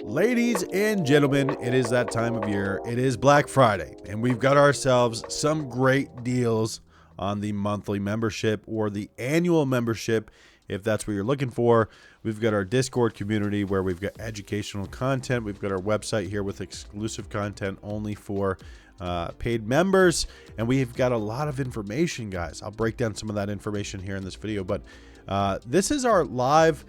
Ladies and gentlemen, it is that time of year. It is Black Friday, and we've got ourselves some great deals on the monthly membership or the annual membership, if that's what you're looking for. We've got our Discord community where we've got educational content. We've got our website here with exclusive content only for paid members, and we've got a lot of information, guys. I'll break down some of that information here in this video, but this is our live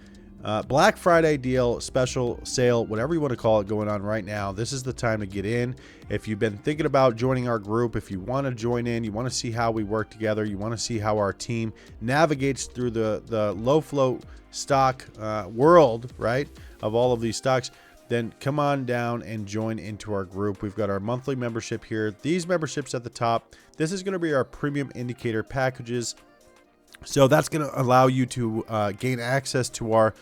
Black Friday deal, special sale, whatever you want to call it, going on right now. This is the time to get in. If you've been thinking about joining our group, if you want to join in, you want to see how we work together, you want to see how our team navigates through the low float stock world, right, of all of these stocks, then come on down and join into our group. We've got our monthly membership here. These memberships at the top. This is going to be our premium indicator packages. So that's going to allow you to gain access to our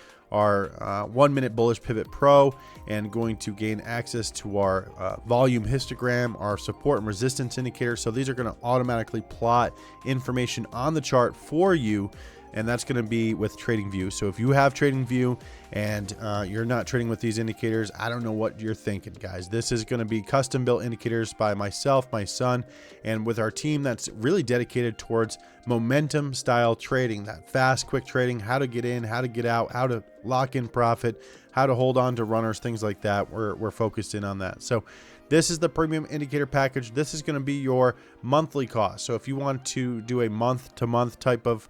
1 minute bullish pivot pro, and going to gain access to our volume histogram, our support and resistance indicator. So these are going to automatically plot information on the chart for you, and that's going to be with TradingView. So if you have TradingView and you're not trading with these indicators, I don't know what you're thinking, guys. This is going to be custom built indicators by myself, my son, and with our team that's really dedicated towards momentum style trading, that fast, quick trading, how to get in, how to get out, how to lock in profit, how to hold on to runners, things like that. We're focused in on that. So this is the premium indicator package. This is going to be your monthly cost. So if you want to do a month to month type of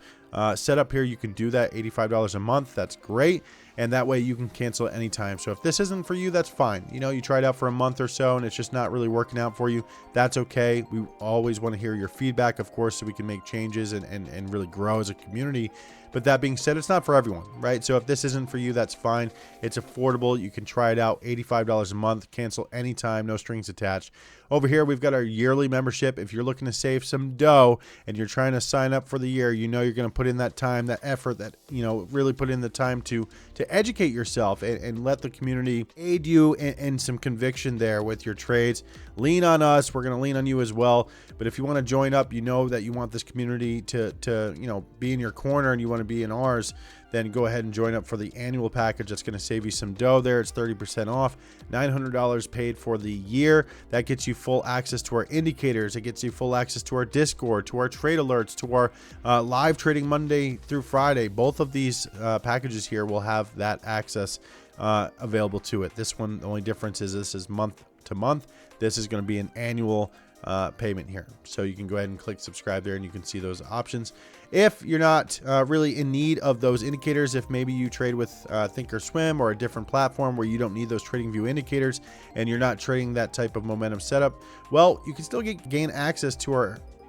setup here, you can do that. $85 a month. That's great. And that way you can cancel at any time. So if this isn't for you, that's fine. You know, you tried out for a month or so and it's just not really working out for you. That's okay. We always want to hear your feedback, of course, so we can make changes and really grow as a community. But that being said, it's not for everyone, right? So if this isn't for you, that's fine. It's affordable. You can try it out. $85 a month, cancel anytime, no strings attached. Over here, we've got our yearly membership. If you're looking to save some dough and you're trying to sign up for the year, you know you're going to put in that time, that effort, that, you know, really put in the time to educate yourself and let the community aid you in some conviction there with your trades. Lean on us. We're going to lean on you as well. But if you want to join up, you know that you want this community to you know, be in your corner and you want to be in ours, then go ahead and join up for the annual package. That's going to save you some dough there. It's 30% off, $900 paid for the year. That gets you full access to our indicators. It gets you full access to our Discord, to our trade alerts, to our live trading Monday through Friday. Both of these packages here will have that access available to it. This one, the only difference is this is month to month. This is going to be an annual payment here. So you can go ahead and click subscribe there and you can see those options. If you're not really in need of those indicators, if maybe you trade with Thinkorswim or a different platform where you don't need those TradingView indicators and you're not trading that type of momentum setup, well, you can still gain access to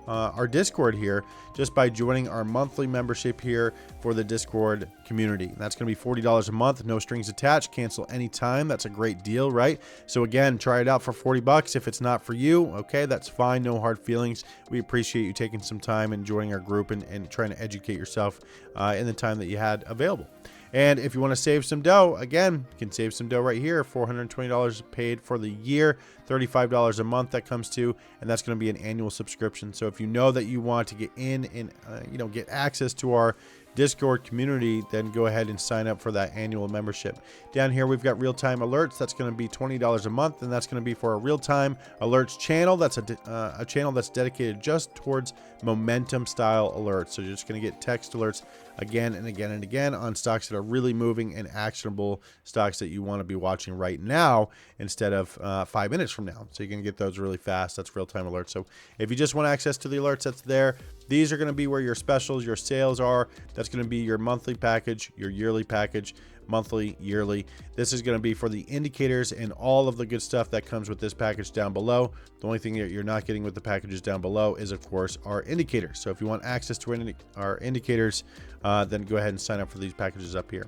our Discord here just by joining our monthly membership here for the Discord community. That's going to be $40 a month, no strings attached, cancel anytime. That's a great deal, right? So again, try it out for 40 bucks. If it's not for you, okay, that's fine. No hard feelings. We appreciate you taking some time and joining our group and trying to educate yourself in the time that you had available. And if you want to save some dough, again, you can save some dough right here. $420 paid for the year, $35 a month that comes to, and that's going to be an annual subscription. So if you know that you want to get in and you know, get access to our Discord community, then go ahead and sign up for that annual membership. Down here, we've got real-time alerts. That's going to be $20 a month, and that's going to be for a real-time alerts channel. That's a channel that's dedicated just towards momentum style alerts. So you're just going to get text alerts again and again and again on stocks that are really moving and actionable stocks that you want to be watching right now instead of 5 minutes from now. So you can get those really fast. That's real-time alerts. So if you just want access to the alerts, that's there. These are going to be where your specials, your sales are. That's going to be your monthly package, your yearly package, monthly, yearly. This is going to be for the indicators and all of the good stuff that comes with this package down below. The only thing that you're not getting with the packages down below is, of course, our indicators. So if you want access to our indicators, then go ahead and sign up for these packages up here.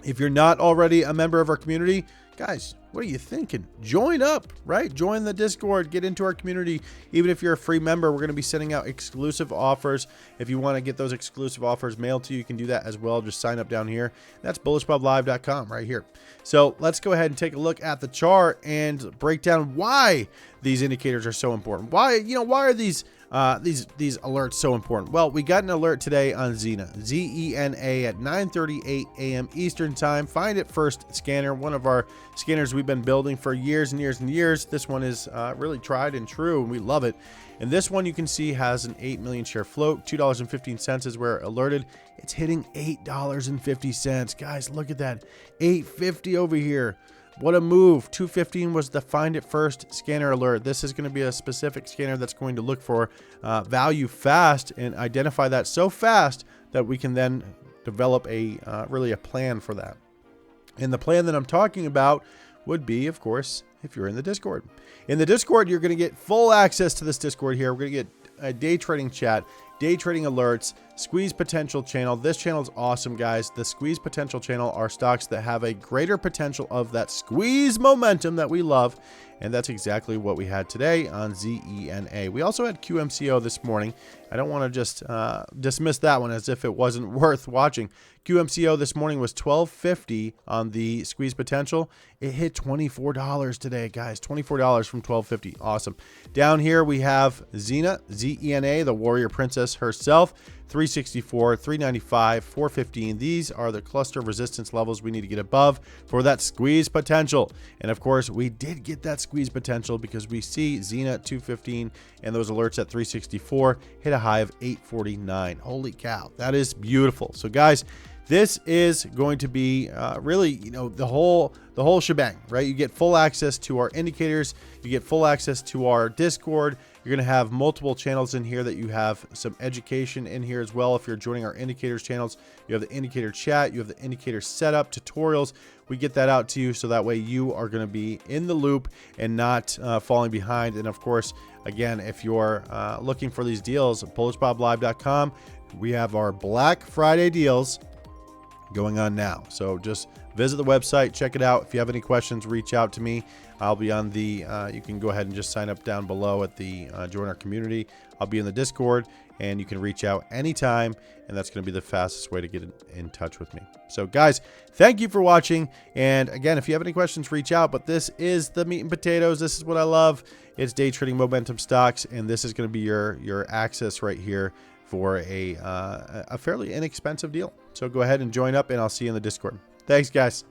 If you're not already a member of our community, guys, what are you thinking? Join up, right? Join the Discord, get into our community. Even if you're a free member, we're going to be sending out exclusive offers. If you want to get those exclusive offers mailed to you, you can do that as well. Just sign up down here. That's BullishBobLive.com right here. So let's go ahead and take a look at the chart and break down why these indicators are so important. Why are these these alerts so important? Well, we got an alert today on Zena, Z-E-N-A, at 9:38 a.m. Eastern time. Find it first scanner, one of our scanners we've been building for years and years and years. This one is really tried and true, and we love it. And this one you can see has an 8 million share float. $2.15 is where alerted. It's hitting $8.50. Guys, look at that. $8.50 over here. What a move. 215 was the find it first scanner alert. This is going to be a specific scanner that's going to look for value fast and identify that so fast that we can then develop really a plan for that. And the plan that I'm talking about would be, of course, if you're in the Discord. In the Discord, you're going to get full access to this Discord here. We're going to get a day trading chat, day trading alerts, squeeze potential channel. This channel is awesome, guys. The squeeze potential channel are stocks that have a greater potential of that squeeze momentum that we love. And that's exactly what we had today on ZENA. We also had QMCO this morning. I don't want to just dismiss that one as if it wasn't worth watching. QMCO this morning was $12.50 on the squeeze potential. It hit $24 today, guys. $24 from $12.50. Awesome. Down here we have Zena, Z-E-N-A, the warrior princess herself. 364, 395, 415. These are the cluster resistance levels we need to get above for that squeeze potential. And of course, we did get that squeeze potential because we see Zena at 215 and those alerts at 364 hit a high of 849. Holy cow, that is beautiful. So guys, this is going to be really, the whole shebang, right? You get full access to our indicators. You get full access to our Discord. You're going to have multiple channels in here that you have some education in here as well. If you're joining our indicators channels, you have the indicator chat, you have the indicator setup tutorials. We get that out to you so that way you are going to be in the loop and not falling behind. And of course, again, if you're looking for these deals, BullishBobLive.com, we have our Black Friday deals going on now. So just visit the website, check it out. If you have any questions, reach out to me. I'll be on the, you can go ahead and just sign up down below at the join our community. I'll be in the Discord and you can reach out anytime. And that's going to be the fastest way to get in touch with me. So guys, thank you for watching. And again, if you have any questions, reach out. But this is the meat and potatoes. This is what I love. It's day trading momentum stocks. And this is going to be your access right here for a fairly inexpensive deal. So go ahead and join up and I'll see you in the Discord. Thanks, guys.